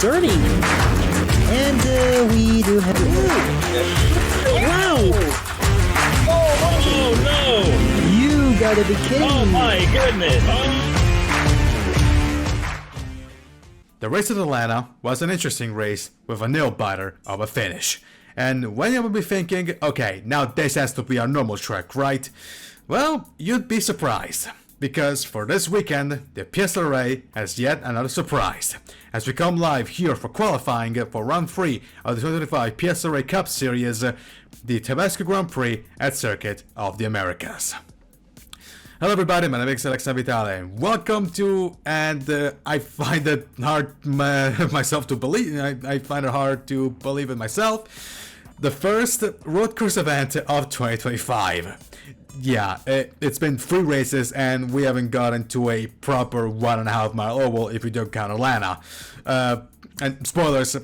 dirty. And we do have... Wow! Oh no! You gotta be kidding Oh me. my goodness! Oh. The race at Atlanta was an interesting race with a nail-biter of a finish. And when you will be thinking, okay, now this has to be a normal track, right? Well, you'd be surprised. Because for this weekend, the PSRLA has yet another surprise. As we come live here for qualifying for round 3 of the 2025 PSRLA Cup Series, the Tabasco Grand Prix at Circuit of the Americas. Hello everybody, my name is Alex Vitale. Welcome to, and I find it hard myself to believe, I find it hard to believe it myself, the first road course event of 2025. Yeah, it's been 3 races and we haven't gotten to a proper 1.5 mile oval if we don't count Atlanta. And spoilers,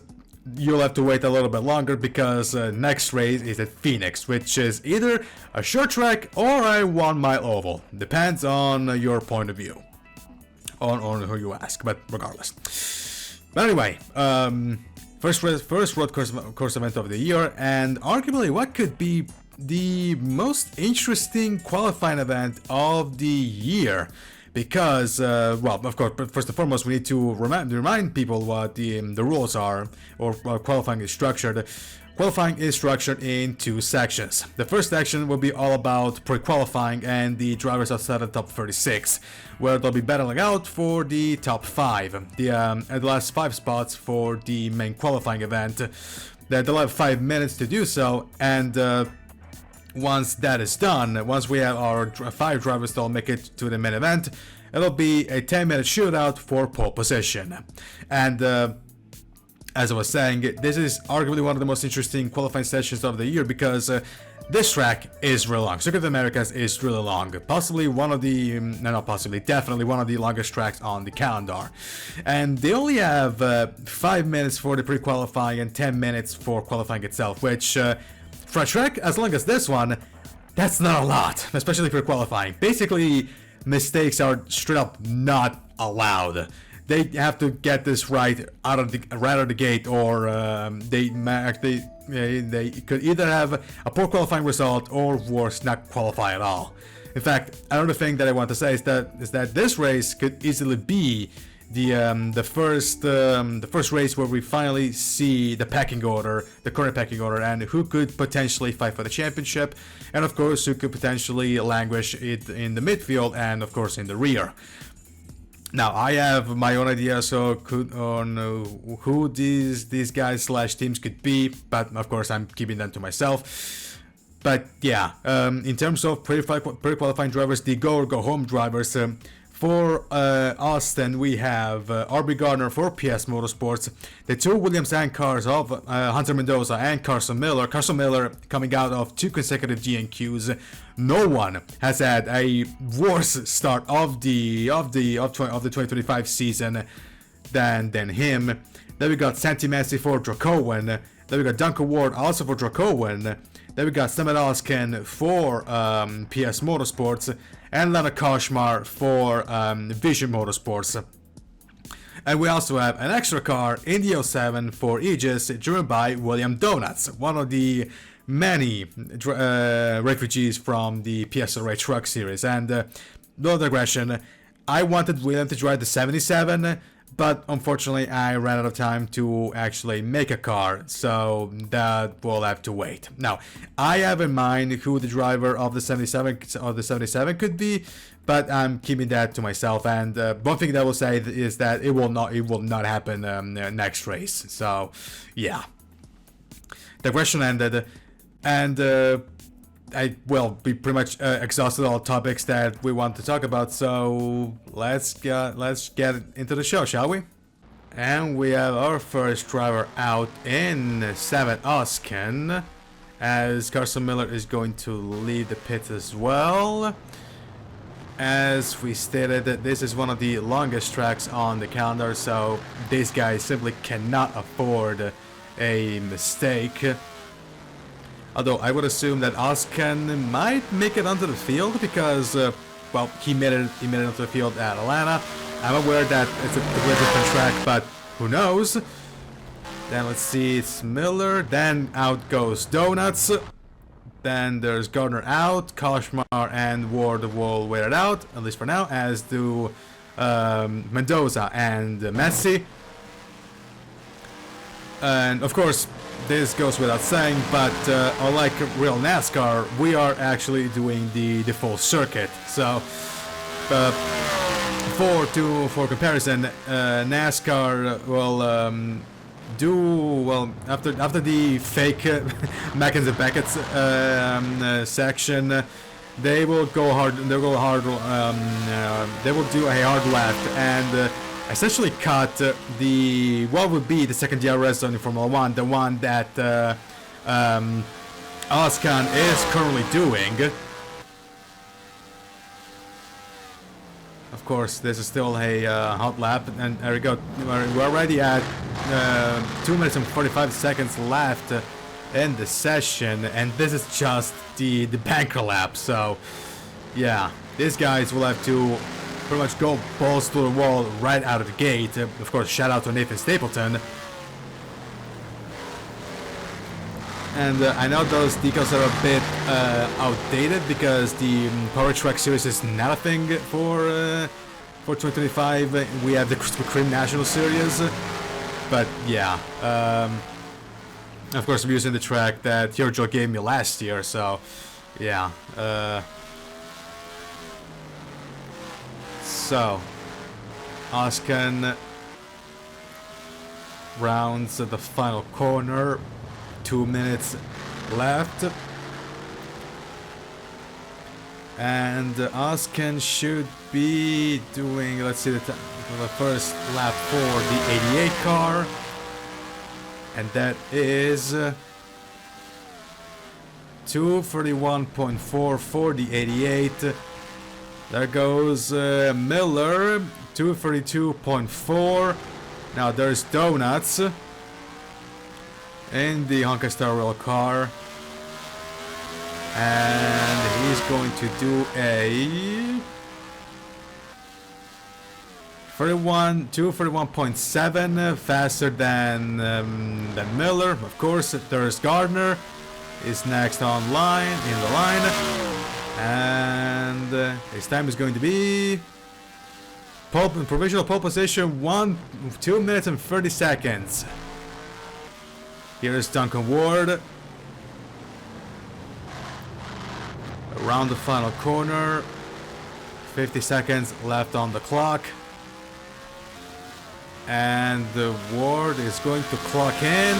you'll have to wait a little bit longer because next race is at Phoenix, which is either a short track or a 1 mile oval. Depends on your point of view, on who you ask, but regardless. But anyway, first road course event of the year, and arguably what could be the most interesting qualifying event of the year, because well, of course, but first and foremost we need to remind people what the rules are, or qualifying is structured. Qualifying is structured in 2 sections. The first section will be all about pre-qualifying and the drivers outside the top 36, where they'll be battling out for the top 5, the last 5 spots for the main qualifying event. They'll have 5 minutes to do so, and once that is done, once we have our 5 drivers that'll make it to the main event, it'll be a 10-minute shootout for pole position. And as I was saying, this is arguably one of the most interesting qualifying sessions of the year because this track is really long. Circuit of the Americas is really long. Possibly one of the, definitely one of the longest tracks on the calendar. And they only have 5 minutes for the pre-qualifying and 10 minutes for qualifying itself, which for a track as long as this one, that's not a lot, especially for qualifying. Basically, mistakes are straight up not allowed. They have to get this right out of the gate, or they could either have a poor qualifying result or worse, not qualify at all. In fact, another thing that I want to say is that this race could easily be the first race where we finally see the pecking order, the current pecking order, and who could potentially fight for the championship, and of course who could potentially languish it in the midfield and of course in the rear. Now I have my own ideas on who these guys / teams could be, but of course I'm keeping them to myself. But yeah, in terms of pre-qualifying drivers, the go or go home drivers. For Austin, we have RB Gardner for PS Motorsports, the 2 Williams and cars of Hunter Mendoza and Carson Miller. Carson Miller coming out of 2 consecutive GNQs. No one has had a worse start of the 2025 season than him. Then we got Santi Messi for Dracowen. Then we got Duncan Ward also for Dracowen. Then we got Samet Oskin for PS Motorsports, and Leonard Koshmar for Vision Motorsports. And we also have an extra car in the 07 for Aegis, driven by William Donuts, one of the many refugees from the PSRLA Truck Series. And no digression, I wanted William to drive the 77, but unfortunately I ran out of time to actually make a car, so that will have to wait. Now, I have in mind who the driver of the 77 could be, but I'm keeping that to myself. And one thing that I will say is that it will not happen next race. So yeah, the question ended, and I will be pretty much exhausted all topics that we want to talk about, so let's get into the show, shall we? And we have our first driver out in Samet Oskin, as Carson Miller is going to lead the pits as well. As we stated, this is one of the longest tracks on the calendar, so these guys simply cannot afford a mistake. Although I would assume that Oskin might make it onto the field because, well, he made it onto the field at Atlanta. I'm aware that it's a completely different track, but who knows? Then let's see, it's Miller. Then out goes Donuts. Then there's Gardner out. Koshmar and Ward will wait it out, at least for now, as do Mendoza and Messi. And of course, this goes without saying, but unlike real NASCAR, we are actually doing the full circuit. So, for comparison, NASCAR will do well after the fake Mackens and Beckett's section. They will go hard. They will go hard. They will do a hard left and essentially cut the what would be the second DRS zone in Formula One, the one that Oscan is currently doing. Of course, this is still a hot lap, and there we go. We're already at 2 minutes and 45 seconds left in the session, and this is just the banker lap. So, yeah, these guys will have to pretty much go balls to the wall right out of the gate. Of course, shout out to Nathan Stapleton. And I know those decals are a bit outdated because the Power Track Series is not a thing for 2025. We have the Christopher Cream National Series, but yeah, of course I'm using the track that Giorgio gave me last year. So yeah, so Oscan rounds the final corner. 2 minutes left, and Oscan should be doing, let's see, the first lap for the 88 car, and that is 2:31.4 for the 88. There goes Miller, 2:32.4. Now there's Donuts in the Honka Star Rail car, and he's going to do a 2:31.7, faster than Miller. Of course, there's Gardner is next in the line, and his time is going to be provisional pole position 2 minutes and 30 seconds. Here is Duncan Ward around the final corner. 50 seconds left on the clock, and the Ward is going to clock in.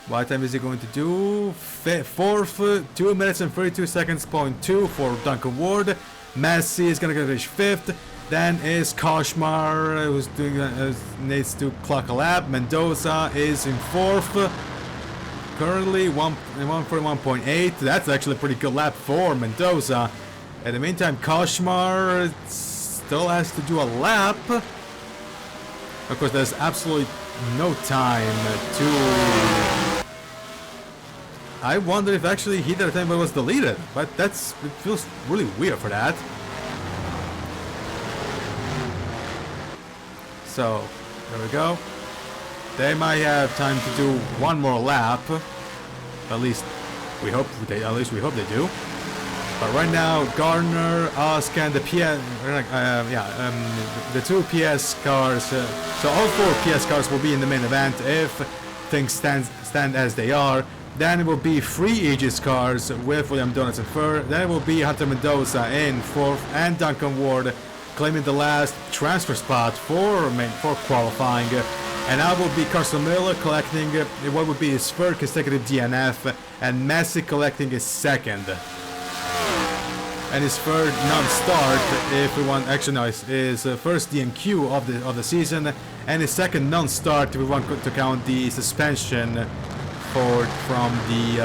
What time is he going to do? Fourth, 2 minutes and 32 seconds. .2 for Duncan Ward. Messi is going to finish fifth. Then is Koshmar, who's doing needs to clock a lap. Mendoza is in fourth. Currently 141.8. That's actually a pretty good lap for Mendoza. In the meantime, Koshmar still has to do a lap. Of course, there's absolutely no time to. I wonder if actually he did a time but was deleted, but it feels really weird for that. So there we go. They might have time to do one more lap. At least we hope they do. But right now, Gardner, Oscan, the two PS cars. So all four PS cars will be in the main event if things stand as they are. Then it will be three Aegis cars with William Donuts and Fur. Then it will be Hunter Mendoza in fourth, and Duncan Ward claiming the last transfer spot for qualifying. And now will be Carson Miller collecting what would be his third consecutive DNF, and Messi collecting his second. And his third non-start, if we want, actually no, his first DNQ of the season, and his second non-start if we want to count the suspension from the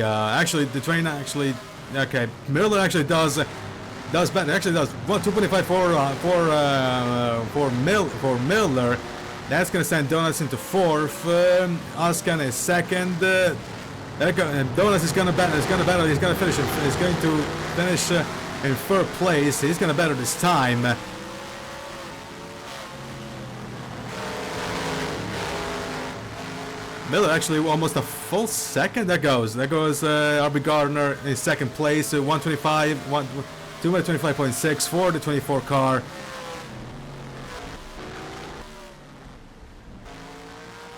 actually the train actually. Okay, Miller actually does better. Actually does 2.5 for Miller. That's gonna send Donuts into fourth. Oscan is second. Donuts is gonna battle. He's gonna finish. He's going to finish in third place. He's gonna better this time. Miller actually almost a full second. There goes RB Gardner in second place, 225.6 for the 24 car.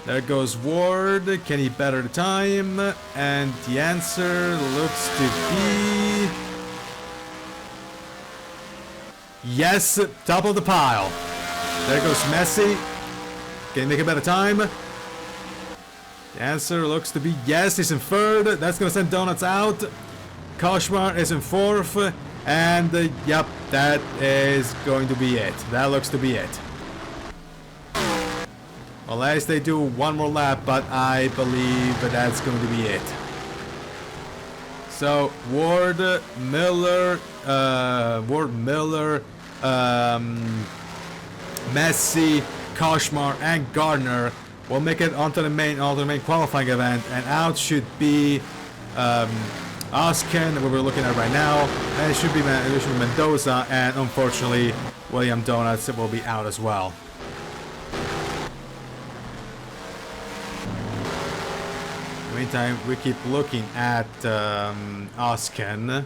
There goes Ward. Can he better the time? And the answer looks to be yes, top of the pile. There goes Messi. Can he make a better time? The answer looks to be yes, he's in third. That's gonna send Donuts out. Koshmar is in fourth. And yep, that is going to be it. That looks to be it. Unless they do one more lap, but I believe that's going to be it. So Ward, Miller, Messi, Koshmar, and Gardner will make it onto the main qualifying event, and out should be Oskin, what we're looking at right now, and it should be Mendoza, and unfortunately William Donuts will be out as well. In the meantime, we keep looking at Oskin.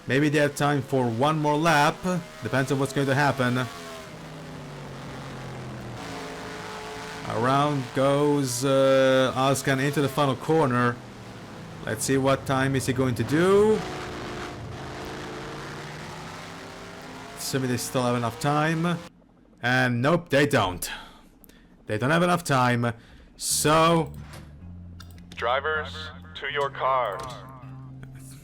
Maybe they have time for one more lap. Depends on what's going to happen. Around goes Oskin into the final corner. Let's see what time is he going to do. Assuming they still have enough time. And nope, they don't. They don't have enough time. So Drivers, to your cars.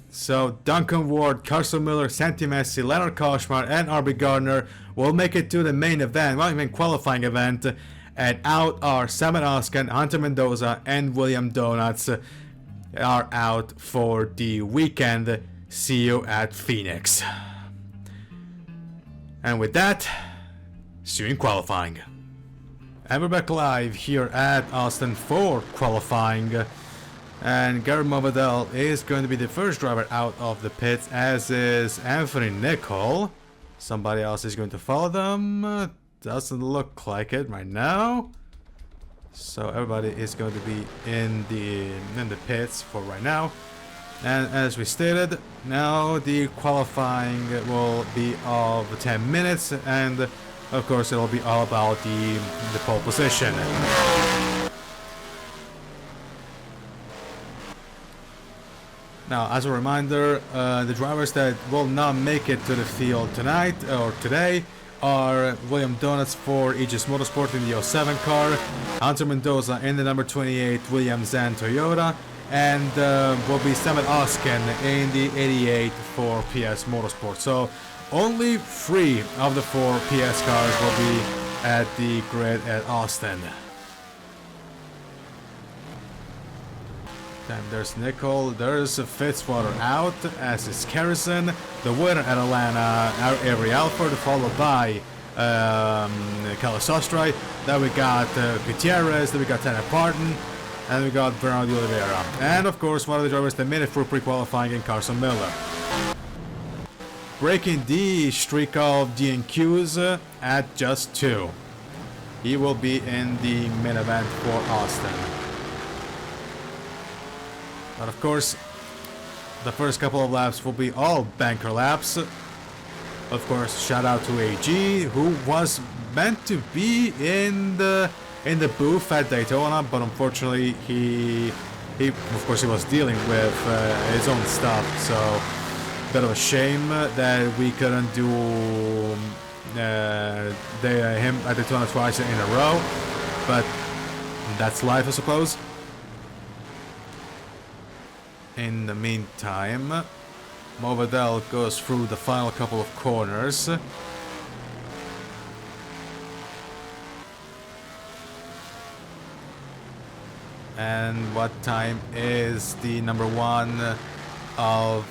So Duncan Ward, Carson Miller, Santi Messi, Leonard Koshmar, and RB Gardner will make it to the main event, well, even qualifying event. And out are Simon Oskin, Hunter Mendoza, and William Donuts are out for the weekend. See you at Phoenix. And with that, see you in qualifying. And we're back live here at Austin for qualifying. And Gary Movadell is going to be the first driver out of the pits, as is Anthony Nicol. Somebody else is going to follow them. Doesn't look like it right now. So everybody is going to be in the pits for right now. And as we stated, now the qualifying will be of 10 minutes, and of course it'll be all about the pole position. Now, as a reminder, the drivers that will not make it to the field tonight or today are William Donuts for Aegis Motorsport in the 07 car, Hunter Mendoza in the number 28 Williams and Toyota, and will be Simon Oskin in the 88 for PS Motorsport. So only 3 of the 4 PS cars will be at the grid at Austin. Then there's Nicol, there's Fitzwater out, as is Carrison, the winner at Atlanta, Avery Alford, followed by Carlos Ostray. Then we got Gutierrez, then we got Tanner Parton, and we got Bernardo Oliveira. And of course, one of the drivers that made it through pre-qualifying in Carson Miller. Breaking the streak of DNQs at just 2. He will be in the main event for Austin. But of course, the first couple of laps will be all banker laps. Of course, shout out to AG, who was meant to be in the booth at Daytona, but unfortunately he was dealing with his own stuff. So, bit of a shame that we couldn't do him at Daytona twice in a row. But that's life, I suppose. In the meantime, Movadell goes through the final couple of corners. And what time is the number 1 of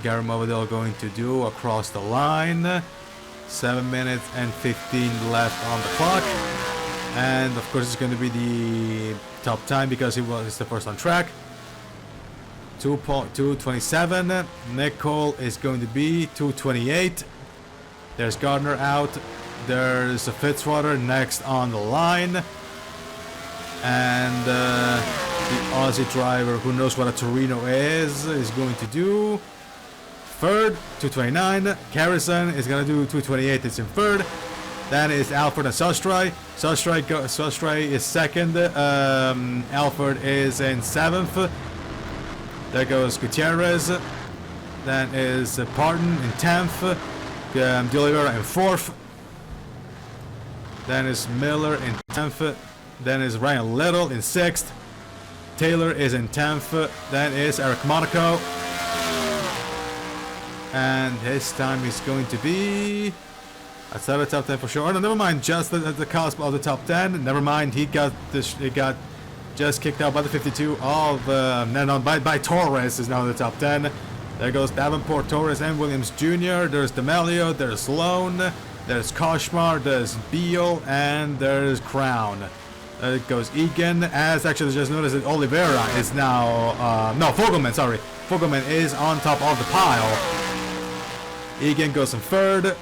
Gary Movadell going to do across the line? 7 minutes and 15 left on the clock. And of course it's going to be the top time because he was the first on track. 2.227. Nickel is going to be 228. There's Gardner out. There's Fitzwater next on the line. And the Aussie driver who knows what a Torino is going to do third, 229. Carrison is going to do 228. It's in third. Then is Alfred and Sostray. Sostray is second. Alfred is in seventh. There goes Gutierrez. Then is Parton in 10th. De Oliveira in 4th. Then is Miller in 10th. Then is Ryan Little in 6th. Taylor is in 10th. Then is Eric Monaco. And his time is going to be outside the top 10 for sure. Oh, no, never mind. Just the cusp of the top 10. Never mind. He got just kicked out by the 52 of by Torres is now in the top 10. There goes Davenport, Torres, and Williams Jr. There's D'Amelio, there's Sloan, there's Koshmar, there's Beal, and there's Crown. There goes Egan. As actually just noticed that Oliveira is now no, Fogelman, sorry. Fogelman is on top of the pile. Egan goes in third.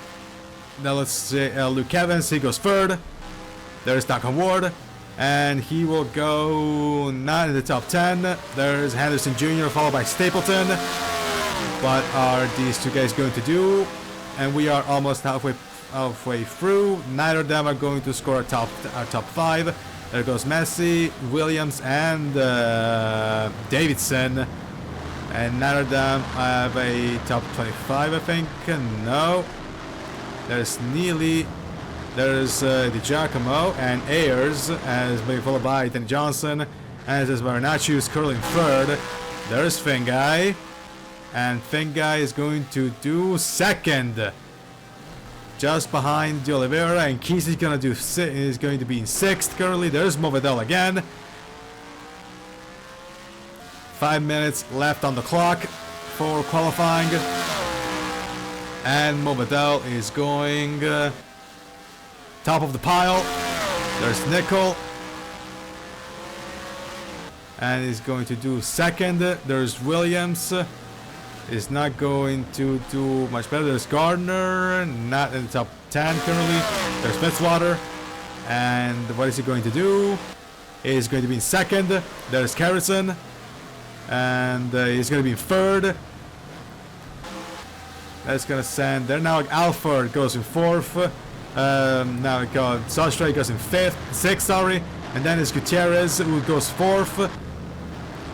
Now let's see, Luke Evans, he goes third. There's Duncan Ward. And he will go not in the top 10. There's Henderson Jr. followed by Stapleton. What are these two guys going to do? And we are almost halfway through. Neither of them are going to score a top 5. There goes Messi, Williams, and Davidson. And neither of them have a top 25, I think. No. There's Neely. There's Di Giacomo and Ayers, as being followed by Danny Johnson. And there's Marinacci, who's currently in third. There's Finguy. And Finguy is going to do second. Just behind De Oliveira. And Keys is going to be in sixth currently. There's Movedel again. 5 minutes left on the clock for qualifying. And Movedel is going top of the pile. There's Nickel. And he's going to do second. There's Williams. Is not going to do much better. There's Gardner, not in the top 10 currently. There's Fitzwater. And what is he going to do? He's going to be in second. There's Carrison. And he's going to be in third. That's going to send there. Now Alford goes in fourth. Now Sostray goes in sixth, sorry. And then it's Gutierrez who goes fourth.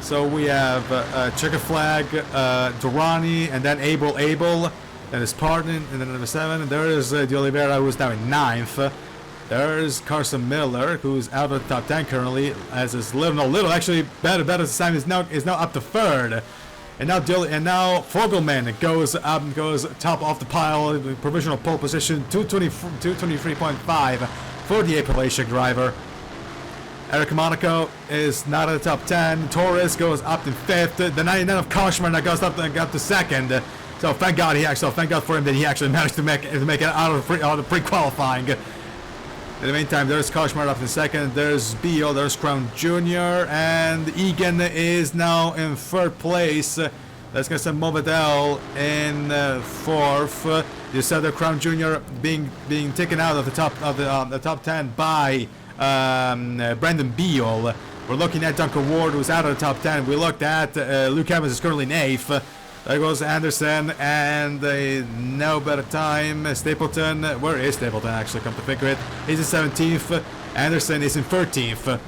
So we have Checker Flag, Durrani, and then Abel. Then it's Parton, and then number 7. And there is De Oliveira, who's now in 9th. There's Carson Miller, who's out of the top 10 currently, as is Little. Actually, better this time is now up to 3rd. And now Fogelman goes top of the pile, provisional pole position, 223.5 for the Appalachian driver. Eric Monaco is not in the top 10. Torres goes up in 5th. The 99 of Koshman that goes up to 2nd. So thank God for him that he actually managed to make it out of the pre-qualifying. In the meantime, there's Koshmar up in 2nd. There's Beal. There's Crown Jr. And Egan is now in 3rd place. That's gonna send Movedel in 4th. You said that Crown Jr. being taken out of the top 10 by Brandon Beal. We're looking at Duncan Ward, who's out of the top 10. We looked at Luke Evans is currently in 8th. There goes Anderson, and no better time. Stapleton, where is Stapleton actually, come to think of it? He's in 17th. Anderson is in 13th.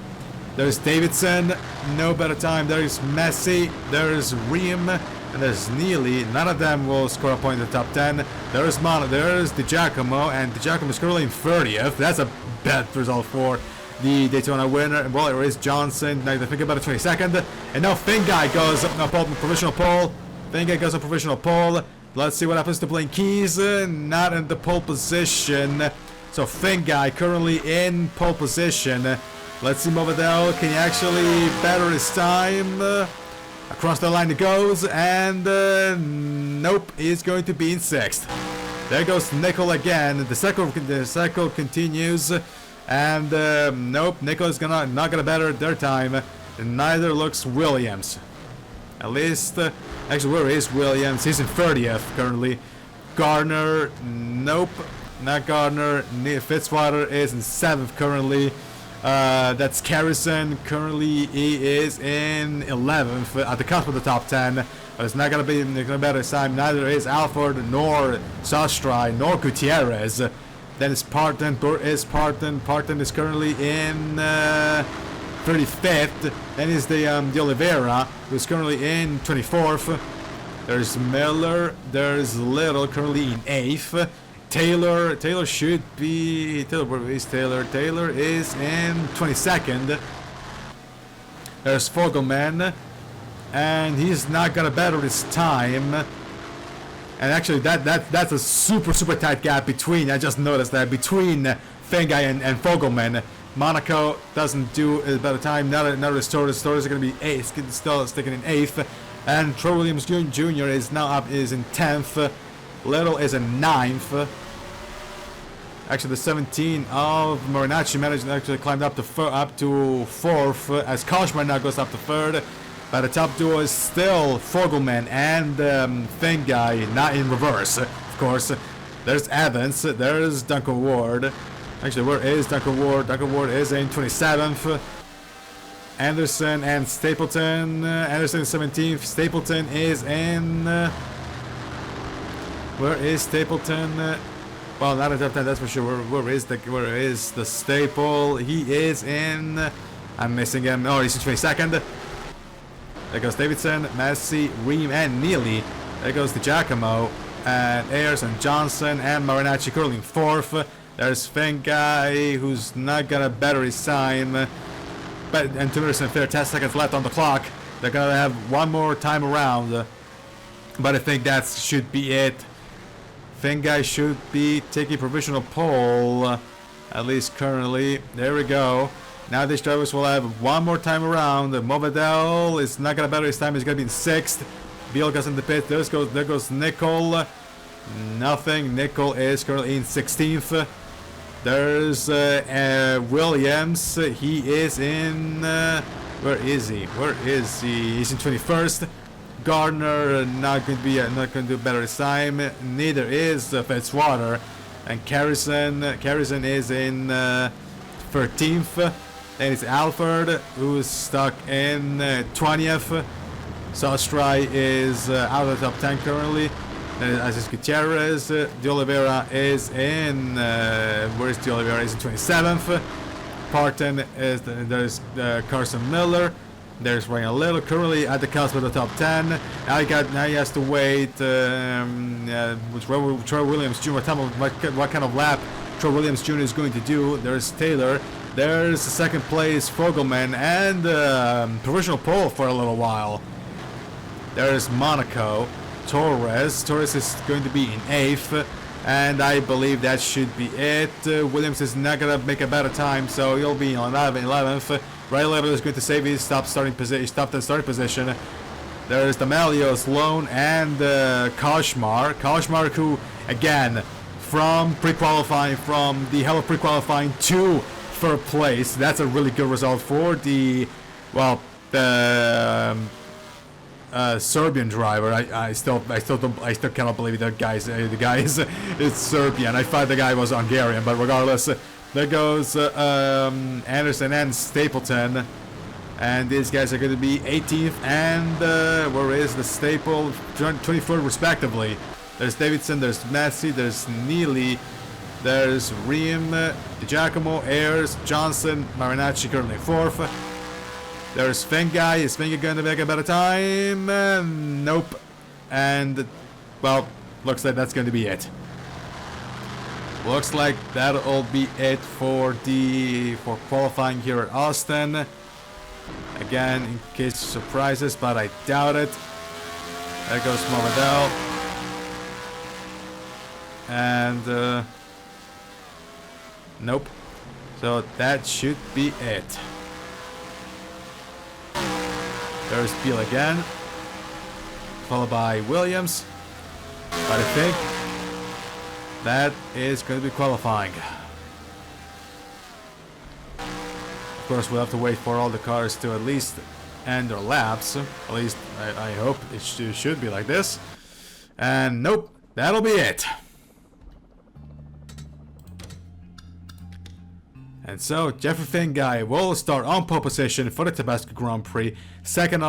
There's Davidson, no better time. There's Messi, there's Ream, and there's Neely. None of them will score a point in the top 10. There's Di Giacomo, and Di Giacomo is currently in 30th. That's a bad result for the Daytona winner. Well, it is Johnson. Now you think about it, 22nd. And now Finguy goes up on provisional pole. Finguy goes on provisional pole. Let's see what happens to Blaine Keys. Not in the pole position. So Finguy currently in pole position. Let's see Movedel. Can he actually better his time? Across the line it goes. And nope, he's going to be in 6th. There goes Nickel again. The cycle continues. And nope, Nickel is not gonna better their time. And neither looks Williams. At least, actually, where is Williams? He's in 30th currently. Gardner, nope, not Gardner. Fitzwater is in 7th currently. That's Carrison. Currently, he is in 11th at the cusp of the top 10. But it's not gonna be better time. Neither is Alford, nor Sastry, nor Gutierrez. Then it's Parton. Parton is currently in 35th. Then is the Oliveira, who's currently in 24th. There's Miller. There's Little, currently in 8th. Taylor should be. Where is Taylor? Taylor is in 22nd. There's Fogelman, and he's not gonna better his time. And actually, that's a super tight gap between. I just noticed that between Fengai and Fogelman. Monaco doesn't do a better time. Not a Story. Stories are gonna be 8th, still sticking in 8th. And Troy Williams Jr. is now in 10th. Little is in 9th. Actually, the 17 of Marinacci managed to actually climb up to 4th, as Koshmar now goes up to 3rd. But the top duo is still Fogelman and Fengai, not in reverse, of course. There's Evans, there's Duncan Ward. Actually, where is Duncan Ward? Duncan Ward is in 27th. Anderson and Stapleton. Anderson is 17th. Stapleton is in. Where is Stapleton? Well, not at top 10, that's for sure. Where is the Staple? He is in. I'm missing him. Oh, he's in 22nd. There goes Davidson, Messi, Ream, and Neely. There goes the Giacomo, and Ayers and Johnson and Marinacci curling 4th. There's Fengai, who's not gonna better his time. And 2 minutes and 10 seconds left on the clock. They're gonna have one more time around. But I think that should be it. Fengai should be taking provisional pole, at least currently. There we go. Now these drivers will have one more time around. Movadel is not gonna better his time. He's gonna be in 6th. Beal goes in the pit. There goes Nicol. Nothing. Nicol is currently in 16th. There's Williams. He is in. Where is he? He's in 21st. Gardner not going to do better this time. Neither is Fitzwater. And Carrison is in 13th. Then it's Alford, who's stuck in 20th. Sastry is out of the top 10 currently. As is Gutierrez. De Oliveira is in. Where's De Oliveira? Is in 27th. Parton is. There's Carson Miller. There's Ryan Little, currently at the cusp of the top 10. Now he has to wait. Troy Williams Jr. What kind of lap Troy Williams Jr. is going to do. There's Taylor. There's the 2nd place Fogelman and provisional pole for a little while. There's Monaco. Torres is going to be in 8th, and I believe that should be it. Williams is not gonna make a better time, so he'll be in 11th. Ray Little is going to save his stopped the starting position. There's D'Amelio, Sloan, and Koshmar. Koshmar, who again from the hell of pre-qualifying to 3rd place. That's a really good result for the Serbian driver. I still cannot believe that the guy is Serbian. I thought the guy was Hungarian, but regardless, there goes Anderson and Stapleton, and these guys are going to be 18th and where is the Staple 24th respectively. There's Davidson, there's Messi, there's Neely, there's Ream, Giacomo, Ayers, Johnson, Marinacci currently 4th. There's Fengai. Is Fengai going to make a better time? Nope. And, well, looks like that's going to be it. Looks like that'll be it for qualifying here at Austin. Again, in case of surprises, but I doubt it. There goes Momadel. And, nope. So that should be it. There's Beal again, followed by Williams, but I think that is going to be qualifying. Of course, we'll have to wait for all the cars to at least end their laps. At least I hope it should be like this. And nope, that'll be it. And so, Jeffrey Finguy will start on pole position for the Tabasco Grand Prix. Second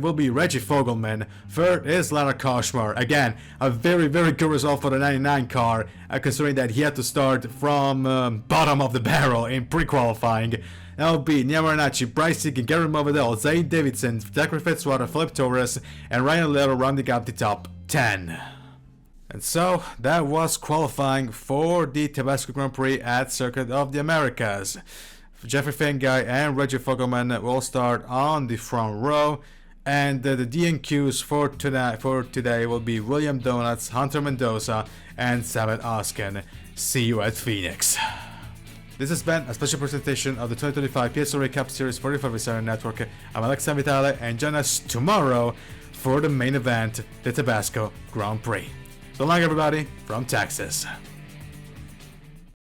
will be Reggie Fogelman. Third is Lara Koshmar. Again, a very, very good result for the 99 car, considering that he had to start from bottom of the barrel in pre-qualifying. That'll be Nia Marinacci, Bryce Egan, Gary Movedell, Zayn Davidson, Zachary Fitzwater, Philip Torres, and Ryan Little rounding up the top 10. And so, that was qualifying for the Tabasco Grand Prix at Circuit of the Americas. Jeffrey Finguy and Reggie Fogelman will start on the front row. And the DNQs for today will be William Donuts, Hunter Mendoza, and Samet Oskin. See you at Phoenix. This has been a special presentation of the 2025 PSRLA Cup Series for the PSRLA Network. I'm Alexander Vitale, and join us tomorrow for the main event, the Tabasco Grand Prix. So long, everybody, from Texas.